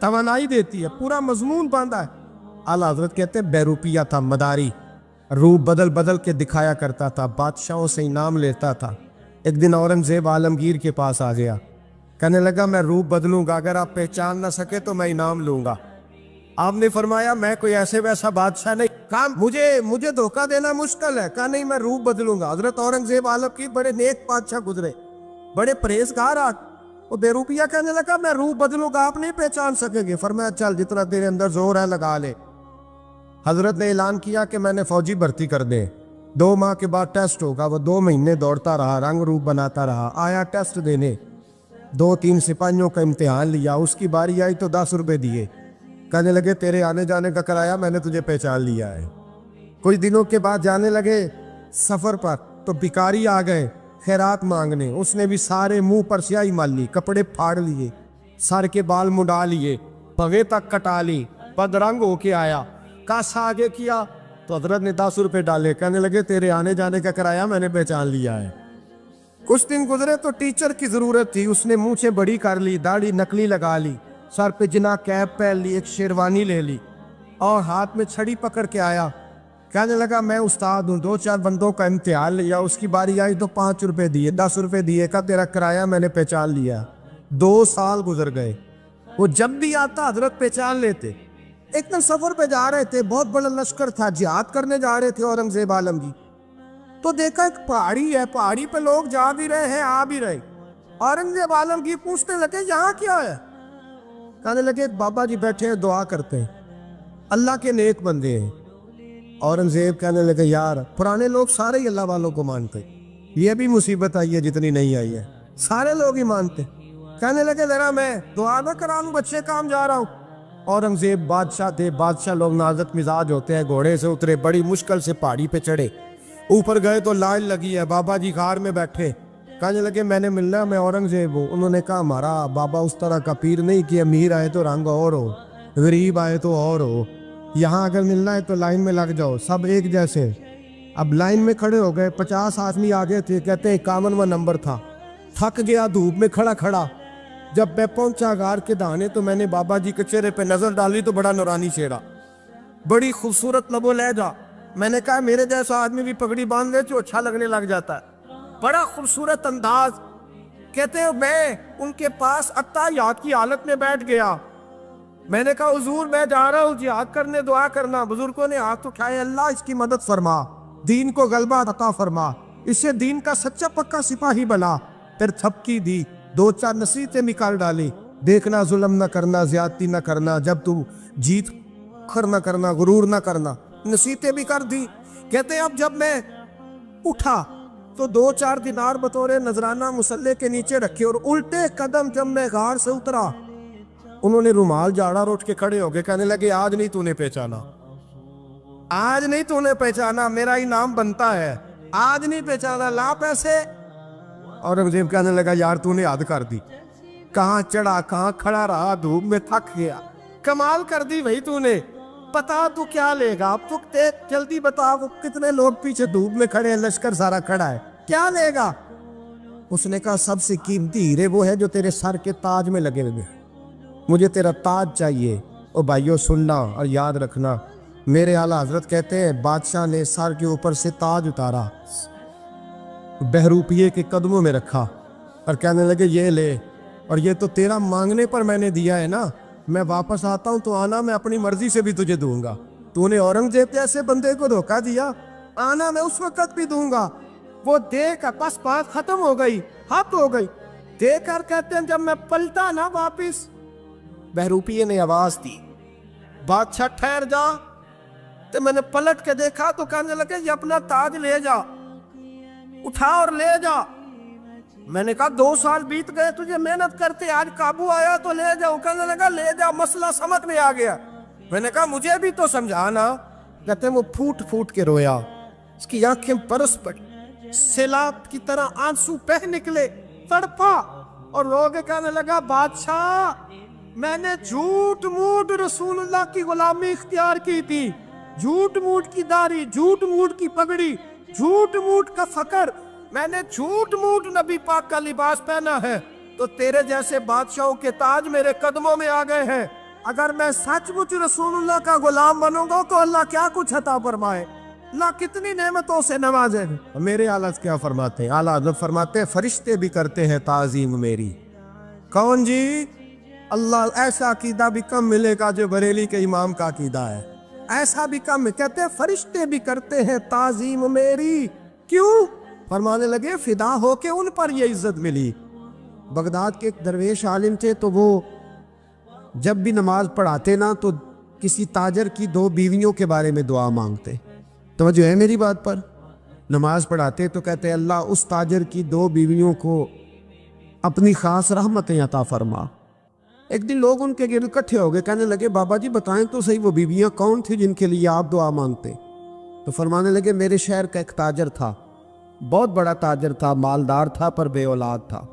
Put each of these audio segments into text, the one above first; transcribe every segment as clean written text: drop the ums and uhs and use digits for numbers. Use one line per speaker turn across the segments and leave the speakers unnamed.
توانائی دیتی ہے, پورا مضمون باندھا ہے. اعلیٰ حضرت کہتے ہیں بہروپیہ تھا, مداری, روپ بدل بدل کے دکھایا کرتا تھا, بادشاہوں سے انعام لیتا تھا. ایک دن اورنگزیب عالمگیر کے پاس آ گیا, کہنے لگا میں روپ بدلوں گا, اگر آپ پہچان نہ سکے تو میں انعام لوں گا. آپ نے فرمایا میں کوئی ایسے ویسا بادشاہ نہیں, کہا مجھے دھوکہ دینا مشکل ہے. کہا نہیں میں روپ بدلوں گا. حضرت اورنگزیب عالمگیر بڑے نیک بادشاہ گزرے, بڑے پرہیزگار. وہ بہروپیہ کہنے لگا میں روپ بدلوں گا, آپ نہیں پہچان سکیں گے. فرمایا چل جتنا تیرے اندر زور ہے لگا لے. حضرت نے اعلان کیا کہ میں نے فوجی بھرتی کر دے, 2 ماہ کے بعد ٹیسٹ ہوگا. وہ 2 مہینے دوڑتا رہا, رنگ روپ بناتا رہا, آیا ٹیسٹ دینے, 2-3 سپاہیوں کا امتحان لیا. اس کی باری آئی تو 10 روپے دیے, کہنے لگے تیرے آنے جانے کا کرایہ میں نے تجھے پہچان لیا ہے. کچھ دنوں کے بعد جانے لگے سفر پر, تو بھکاری آ گئے خیرات مانگنے. اس نے بھی سارے منہ پر سیاہی مال لی, کپڑے پھاڑ لیے, سر کے بال مڈا لیے, پگے تک کٹا لی, بدرنگ ہو کے آیا. کاس آگے کیا تو حضرت نے 10 روپے ڈالے, کہنے لگے تیرے آنے جانے کا کرایہ میں نے پہچان لیا ہے. کچھ دن گزرے تو ٹیچر کی ضرورت تھی. اس نے مونچھیں بڑی کر لی, داڑھی نکلی لگا لی, سر پہ جنا کیپ پہن لی, ایک شیروانی لے لی اور ہاتھ میں چھڑی پکڑ کے آیا. کہنے لگا میں استاد ہوں, 2-4 بندوں کا امتحان لیا, اس کی باری آئی تو 5 روپے دیے, 10 روپے دیے, کہا تیرا کرایہ میں نے پہچان لیا. 2 سال گزر گئے. وہ جب بھی آتا حضرت پہچان لیتے. ایک دن سفر پہ جا رہے تھے, بہت بڑا لشکر تھا, جہاد کرنے جا رہے تھے اورنگزیب عالمگیر. تو دیکھا ایک پہاڑی ہے, پہاڑی پہ لوگ جا بھی رہے ہیں آ بھی رہے. اورنگزیب عالمگیر پوچھنے لگے یہاں کیا ہے؟ کہنے لگے بابا جی بیٹھے ہیں دعا کرتے ہیں, اللہ کے نیک بندے ہیں. اورنگزیب کہنے لگے یار پرانے لوگ سارے ہی اللہ والوں کو مانتے, یہ بھی مصیبت آئی ہے جتنی نہیں آئی ہے, سارے لوگ ہی مانتے. کہنے لگے ذرا میں دعا نہ کراؤں, بچے کام جا رہا ہوں. اورنگزیب بادشاہ تھے, بادشاہ لوگ نازک مزاج ہوتے ہیں. گھوڑے سے اترے, بڑی مشکل سے پہاڑی پہ چڑھے, اوپر گئے تو لائن لگی ہے, بابا جی غار میں بیٹھے. کہنے لگے میں نے ملنا, میں اورنگزیب ہوں. انہوں نے کہا ہمارا بابا اس طرح کا پیر نہیں کہ امیر آئے تو رنگ اور ہو, غریب آئے تو اور ہو. یہاں اگر ملنا ہے تو لائن میں لگ جاؤ, سب ایک جیسے. اب لائن میں کھڑے ہو گئے, 50 آدمی آگے تھے, کہتے ہیں 51واں نمبر تھا. تھک گیا دھوپ میں کھڑا کھڑا. جب میں پہنچا غار کے دہانے تو میں نے بابا جی کے چہرے پہ نظر ڈالی تو بڑا نورانی چہرہ, بڑی خوبصورت لب و لہجہ. میں نے کہا میرے جیسا آدمی بھی پگڑی باندھ لے تو اچھا لگنے لگ جاتا ہے, بڑا خوبصورت انداز. کہتے ہیں میں ان کے پاس اتحیات کی حالت میں بیٹھ گیا. میں نے کہا حضور میں جا رہا ہوں جہاد کرنے, دعا کرنا. بزرگوں نے ہاتھ اٹھائے, اللہ اس کی مدد فرما, دین کو غلبہ عطا فرما, اسے دین کا سچا پکا سپاہی بنا. پھر تھپکی دی, 2-4 نصیحتیں نکال ڈالی, دیکھنا ظلم نہ کرنا, زیادتی نہ کرنا, جب تو جیت کر نہ کرنا, غرور نہ کرنا, نصیحتیں بھی کر دی. کہتے ہیں اب جب میں اٹھا تو 2-4 دینار بطور نذرانہ مسلح کے نیچے رکھے, اور الٹے قدم جب میں غار سے اترا انہوں نے رومال جھاڑا اور اٹھ کے کھڑے ہو گئے. کہنے لگے آج نہیں تو نے پہچانا, آج نہیں تو نے پہچانا, میرا انعام بنتا ہے, آج نہیں پہچانا, لا پیسے. اورنگزیب کہنے لگا یار تو نے حد کر دی, کہاں چڑھا کہاں کھڑا رہا, دھوپ میں تھک گیا, کمال کر دی بھائی تو نے. بتا تو کیا لے گا, اب تو جلدی بتا, وہ کتنے لوگ پیچھے دھوپ میں کھڑے ہیں, لشکر سارا کھڑا ہے, کیا لے گا؟ اس نے کہا سب سے قیمتی ہیرے وہ ہے جو تیرے سر کے تاج میں لگے ہوئے, مجھے تیرا تاج چاہیے. او بھائیو سننا اور یاد رکھنا, میرے اعلیٰ حضرت کہتے ہیں بادشاہ نے سر کے اوپر سے تاج اتارا, بہروپیے کے قدموں میں رکھا اور کہنے لگے یہ لے, اور یہ تو تیرا مانگنے پر میں نے دیا ہے نا, میں واپس آتا ہوں تو آنا, میں اپنی مرضی سے بھی تجھے دوں گا. تو نے اورنگزیب جیسے بندے کو دھوکہ دیا, آنا میں اس وقت بھی دوں گا. وہ دے کر بس بات ختم ہو گئی, حد ہو گئی. دے کر کہتے ہیں جب میں پلٹا نا واپس, بہروپیے نے آواز دی بادشاہ ٹھہر جا. تو میں نے پلٹ کے دیکھا تو کہنے لگے یہ اپنا تاج لے جا, اٹھا اور لے جا. میں نے کہا 2 سال بیت گئے تجھے محنت کرتے, آج قابو آیا تو لے جاؤ. کہنے لگا لے جا, مسئلہ سمجھ میں آ گیا. میں نے کہا مجھے بھی تو سمجھانا. کہتے ہیں وہ پھوٹ پھوٹ کے رویا, اس کی آنکھیں برس پڑی, سیلاب کی طرح آنسو بہہ نکلے, تڑپا اور رو کے کہنے لگا بادشاہ میں نے جھوٹ موٹ رسول اللہ کی غلامی اختیار کی تھی, جھوٹ موٹ کی داڑھی, جھوٹ موٹ کی پگڑی, جھوٹ موٹ کا فقر, میں نے جھوٹ موٹ نبی پاک کا لباس پہنا ہے, تو تیرے جیسے بادشاہوں کے تاج میرے قدموں میں آ گئے ہیں. اگر میں سچ مچ رسول اللہ کا غلام بنوں گا تو اللہ کیا کچھ عطا فرمائے، اللہ کتنی نعمتوں سے نوازے۔ میرے اعلیٰ کیا فرماتے ہیں؟ اعلیٰ حضرت فرماتے ہیں فرشتے بھی کرتے ہیں تعظیم میری۔ کون جی؟ اللہ ایسا عقیدہ بھی کم ملے گا جو بریلی کے امام کا عقیدہ ہے، ایسا بھی کم۔ کہتے ہیں فرشتے بھی کرتے ہیں تعظیم میری۔ کیوں؟ فرمانے لگے فدا ہو کے ان پر یہ عزت ملی۔ بغداد کے ایک درویش عالم تھے، تو وہ جب بھی نماز پڑھاتے نا تو کسی تاجر کی 2 بیویوں کے بارے میں دعا مانگتے۔ توجہ ہے میری بات پر؟ نماز پڑھاتے تو کہتے اللہ اس تاجر کی 2 بیویوں کو اپنی خاص رحمتیں عطا فرما۔ ایک دن لوگ ان کے گرد اکٹھے ہو گئے، کہنے لگے بابا جی بتائیں تو صحیح وہ بیویاں کون تھی جن کے لیے آپ دعا مانگتے؟ تو فرمانے لگے میرے شہر کا ایک تاجر تھا، بہت بڑا تاجر تھا، مالدار تھا پر بے اولاد تھا۔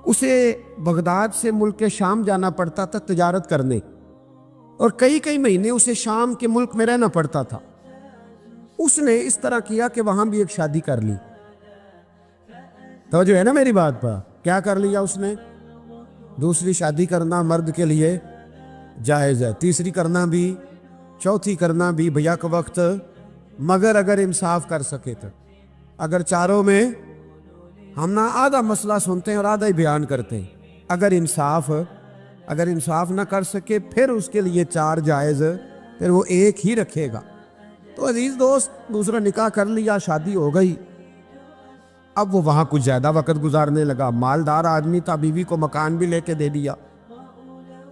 اسے بغداد سے ملک شام جانا پڑتا تھا تجارت کرنے، اور کئی مہینے اسے شام کے ملک میں رہنا پڑتا تھا۔ اس نے اس طرح کیا کہ وہاں بھی ایک شادی کر لی۔ توجہ ہے نا میری بات پر؟ کیا کر لیا اس نے؟ دوسری شادی کرنا مرد کے لیے جائز ہے، تیسری کرنا بھی، چوتھی کرنا بھی بھیا کا وقت، مگر اگر انصاف کر سکے تو۔ اگر چاروں میں ہم نہ آدھا مسئلہ سنتے ہیں اور آدھا ہی بیان کرتے ہیں، اگر انصاف نہ کر سکے پھر اس کے لیے 4 جائز، پھر وہ ایک ہی رکھے گا۔ تو عزیز دوست دوسرا نکاح کر لیا، شادی ہو گئی، اب وہ وہاں کچھ زیادہ وقت گزارنے لگا۔ مالدار آدمی تھا، بیوی کو مکان بھی لے کے دے دیا۔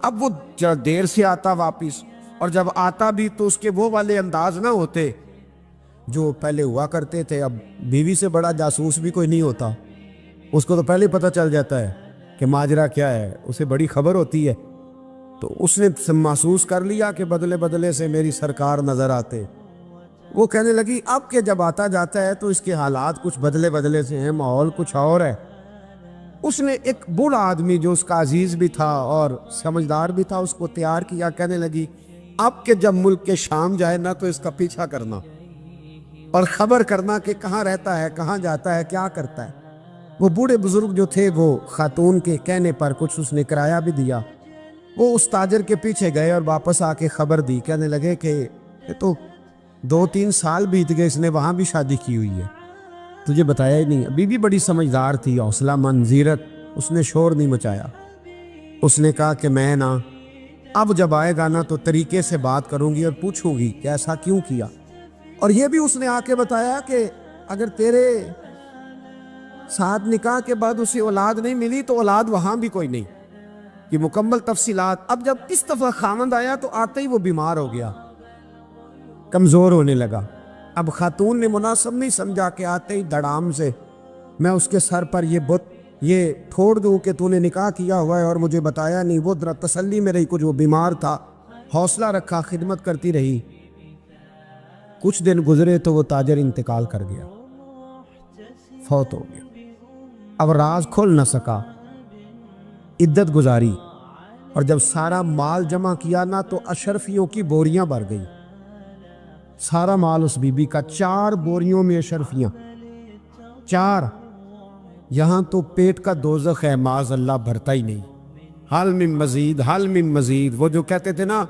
اب وہ دیر سے آتا واپس، اور جب آتا بھی تو اس کے وہ والے انداز نہ ہوتے جو پہلے ہوا کرتے تھے۔ اب بیوی سے بڑا جاسوس بھی کوئی نہیں ہوتا، اس کو تو پہلے پتہ چل جاتا ہے کہ ماجرا کیا ہے، اسے بڑی خبر ہوتی ہے۔ تو اس نے محسوس کر لیا کہ بدلے بدلے سے میری سرکار نظر آتے۔ وہ کہنے لگی اب کہ جب آتا جاتا ہے تو اس کے حالات کچھ بدلے بدلے سے ہیں، ماحول کچھ اور ہے۔ اس نے ایک بوڑھا آدمی جو اس کا عزیز بھی تھا اور سمجھدار بھی تھا اس کو تیار کیا۔ کہنے لگی اب کہ جب ملک کے شام جائے نا تو اس کا پیچھا کرنا اور خبر کرنا کہ کہاں رہتا ہے، کہاں جاتا ہے، کیا کرتا ہے۔ وہ بوڑھے بزرگ جو تھے وہ خاتون کے کہنے پر کچھ اس نے کرایہ بھی دیا۔ وہ اس تاجر کے پیچھے گئے اور واپس آ کے خبر دی۔ کہنے لگے کہ یہ تو 2-3 سال بیت گئے، اس نے وہاں بھی شادی کی ہوئی ہے، تجھے بتایا ہی نہیں۔ بی بی بڑی سمجھدار تھی، حوصلہ مند، زیرک، اس نے شور نہیں مچایا۔ اس نے کہا کہ میں نا اب جب آئے گا نا تو طریقے سے بات کروں گی اور پوچھوں گی کہ ایسا کیوں کیا۔ اور یہ بھی اس نے آ کے بتایا کہ اگر تیرے ساتھ نکاح کے بعد اسے اولاد نہیں ملی تو اولاد وہاں بھی کوئی نہیں، یہ مکمل تفصیلات۔ اب جب اس دفعہ خامند آیا تو آتے ہی وہ بیمار ہو گیا، کمزور ہونے لگا۔ اب خاتون نے مناسب نہیں سمجھا کہ آتے ہی دڑام سے میں اس کے سر پر یہ بت یہ ٹھوڑ دوں کہ تو نے نکاح کیا ہوا ہے اور مجھے بتایا نہیں۔ وہ ذرا تسلی میں رہی، کچھ وہ بیمار تھا، حوصلہ رکھا، خدمت کرتی رہی۔ کچھ دن گزرے تو وہ تاجر انتقال کر گیا، فوت ہو گیا۔ اب راز کھل نہ سکا، عدت گزاری، اور جب سارا مال جمع کیا نا تو اشرفیوں کی بوریاں بھر گئی۔ سارا مال اس بی بی کا، 4 بوریوں میں اشرفیاں، 4۔ یہاں تو پیٹ کا دوزخ ہے، معاذ اللہ، بھرتا ہی نہیں۔ حل من مزید، حل من مزید۔ وہ جو کہتے تھے نا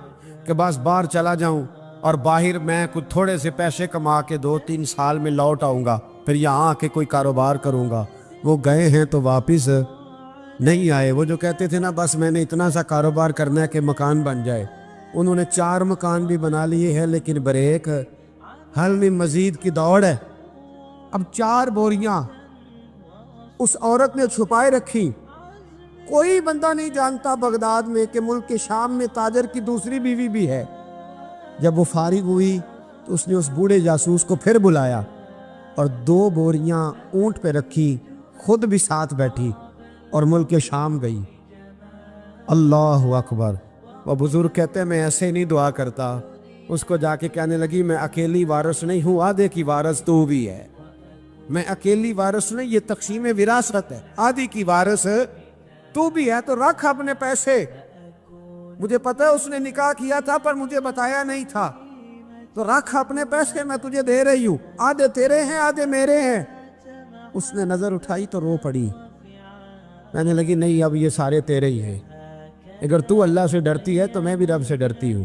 کہ بس باہر چلا جاؤں اور باہر میں کچھ تھوڑے سے پیسے کما کے 2-3 سال میں لوٹ آؤں گا، پھر یہاں آ کے کوئی کاروبار کروں گا، وہ گئے ہیں تو واپس نہیں آئے۔ وہ جو کہتے تھے نا بس میں نے اتنا سا کاروبار کرنا ہے کہ مکان بن جائے، انہوں نے 4 مکان بھی بنا لیے ہیں، لیکن بریک حل من مزید کی دوڑ ہے۔ اب 4 بوریاں اس عورت نے چھپائے رکھی، کوئی بندہ نہیں جانتا بغداد میں کہ ملک کے شام میں تاجر کی دوسری بیوی بھی ہے۔ جب وہ فارغ ہوئی تو اس نے اس بوڑھے جاسوس کو پھر بلایا اور 2 بوریاں اونٹ پہ رکھی، خود بھی ساتھ بیٹھی اور ملک شام گئی۔ اللہ اکبر۔ وہ بزرگ کہتے ہیں میں ایسے نہیں دعا کرتا۔ اس کو جا کے کہنے لگی میں اکیلی وارث نہیں ہوں، آدھے کی وارث تو بھی ہے۔ میں اکیلی وارث نہیں، یہ تقسیم وراثت ہے، آدھی کی وارث تو بھی ہے، تو رکھ اپنے پیسے۔ مجھے پتہ ہے اس نے نکاح کیا تھا پر مجھے بتایا نہیں تھا، تو رکھ اپنے پیسے، میں تجھے دے رہی ہوں، آدھے تیرے ہیں آدھے میرے ہیں۔ اس نے نظر اٹھائی تو رو پڑی، کہنے لگی نہیں اب یہ سارے تیرے ہی ہیں۔ اگر تو اللہ سے ڈرتی ہے تو میں بھی رب سے ڈرتی ہوں،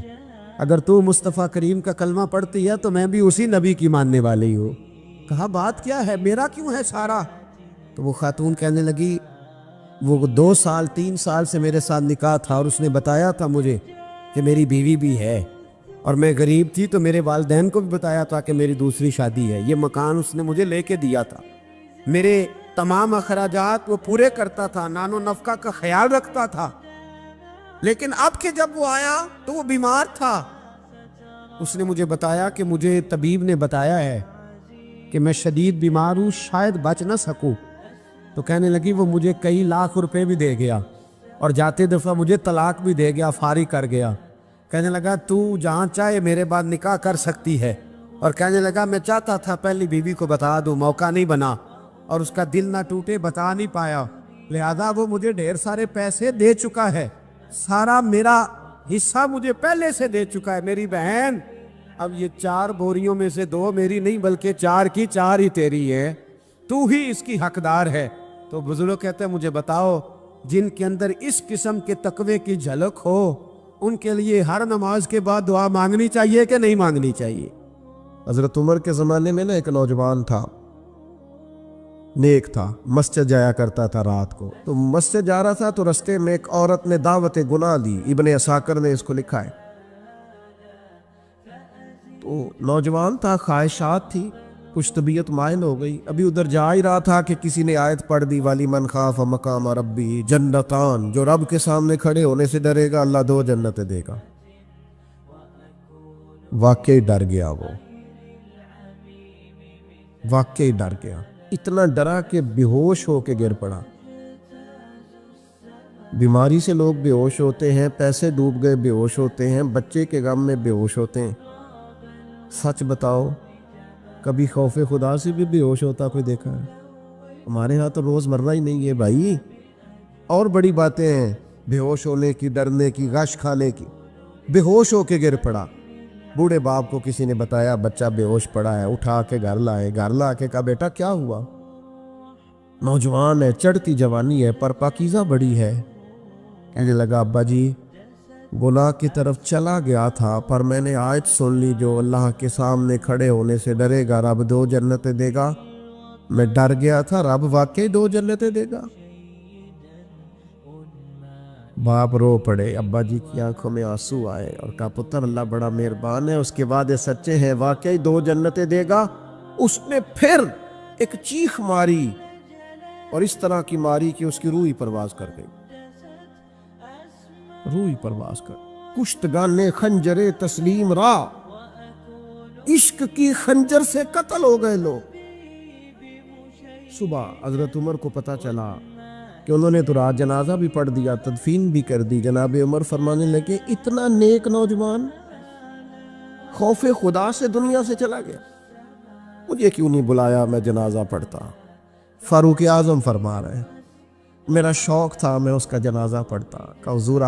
اگر تو مصطفیٰ کریم کا کلمہ پڑھتی ہے تو میں بھی اسی نبی کی ماننے والی ہوں۔ کہا بات کیا ہے، میرا کیوں ہے سارا؟ تو وہ خاتون کہنے لگی وہ 2 سال 3 سال سے میرے ساتھ نکاح تھا اور اس نے بتایا تھا مجھے کہ میری بیوی بھی ہے، اور میں غریب تھی تو میرے والدین کو بھی بتایا تھا کہ میری دوسری شادی ہے۔ یہ مکان اس نے مجھے لے کے دیا تھا، میرے تمام اخراجات وہ پورے کرتا تھا، نان و نفقہ کا خیال رکھتا تھا، لیکن اب کہ جب وہ آیا تو وہ بیمار تھا۔ اس نے مجھے بتایا کہ مجھے طبیب نے بتایا ہے کہ میں شدید بیمار ہوں، شاید بچ نہ سکوں۔ تو کہنے لگی وہ مجھے کئی لاکھ روپے بھی دے گیا اور جاتے دفعہ مجھے طلاق بھی دے گیا، فارغ کر گیا۔ کہنے لگا تو جہاں چاہے میرے بعد نکاح کر سکتی ہے، اور کہنے لگا میں چاہتا تھا پہلی بیوی کو بتا دوں، موقع نہیں بنا اور اس کا دل نہ ٹوٹے، بتا نہیں پایا، لہذا وہ مجھے ڈھیر سارے پیسے دے چکا ہے، سارا میرا حصہ مجھے پہلے سے دے چکا ہے۔ میری بہن اب یہ 4 بوریوں میں سے 2 میری نہیں بلکہ 4 کی 4 ہی تیری ہے، تو ہی اس کی حقدار ہے۔ تو بزرگ کہتے ہیں مجھے بتاؤ جن کے اندر اس قسم کے تقوی کی جھلک ہو ان کے لیے ہر نماز کے بعد دعا مانگنی چاہیے کہ نہیں مانگنی چاہیے؟ حضرت عمر کے زمانے میں ایک نوجوان تھا، نیک تھا، مسجد جایا کرتا تھا رات کو۔ تو مسجد جا رہا تھا تو رستے میں ایک عورت نے دعوت گناہ دی، ابن عساکر نے اس کو لکھا ہے۔ تو نوجوان تھا، خواہشات تھی، کچھ طبیعت مائل ہو گئی، ابھی ادھر جا ہی رہا تھا کہ کسی نے آیت پڑھ دی والی من خاف مقام ربی جنتان، جو رب کے سامنے کھڑے ہونے سے ڈرے گا اللہ 2 جنتیں دے گا۔ واقعی ڈر گیا، وہ واقعی ڈر گیا، اتنا ڈرا کہ بے ہوش ہو کے گر پڑا۔ بیماری سے لوگ بے ہوش ہوتے ہیں، پیسے ڈوب گئے بے ہوش ہوتے ہیں، بچے کے غم میں بے ہوش ہوتے ہیں۔ سچ بتاؤ کبھی خوف خدا سے بھی بے ہوش ہوتا کوئی دیکھا ہے؟ ہمارے ہاں تو روز مرہ ہی نہیں ہے بھائی، اور بڑی باتیں ہیں بے ہوش ہونے کی، ڈرنے کی، غش کھانے کی۔ بے ہوش ہو کے گر پڑا، بوڑھے باپ کو کسی نے بتایا بچہ بے ہوش پڑا ہے، اٹھا کے گھر لائے، گھر لا کے کہا بیٹا کیا ہوا؟ نوجوان ہے، چڑھتی جوانی ہے پر پاکیزہ بڑی ہے۔ کہنے لگا ابا جی گناہ کی طرف چلا گیا تھا پر میں نے آیت سن لی جو اللہ کے سامنے کھڑے ہونے سے ڈرے گا رب 2 جنتیں دے گا، میں ڈر گیا تھا، رب واقعی 2 جنتیں دے گا۔ باپ رو پڑے، ابا جی کی آنکھوں میں آنسو آئے اور کہا پتر اللہ بڑا مہربان ہے، اس کے وعدے سچے ہیں، واقعی 2 جنتیں دے گا۔ اس نے پھر ایک چیخ ماری اور اس طرح کی ماری کہ اس کی روح ہی پرواز کر گئی، روح ہی پرواز کر۔ کشتگان خنجر تسلیم را، عشق کی خنجر سے قتل ہو گئے لوگ۔ صبح حضرت عمر کو پتہ چلا کہ انہوں نے تو رات جنازہ بھی پڑھ دیا، تدفین بھی کر دی۔ جناب عمر فرمانے لگے اتنا نیک نوجوان خوف خدا سے دنیا سے چلا گیا، مجھے کیوں نہیں بلایا میں جنازہ پڑھتا؟ فاروق اعظم فرما رہے ہیں میرا شوق تھا میں اس کا جنازہ پڑھتا۔ کہ حضور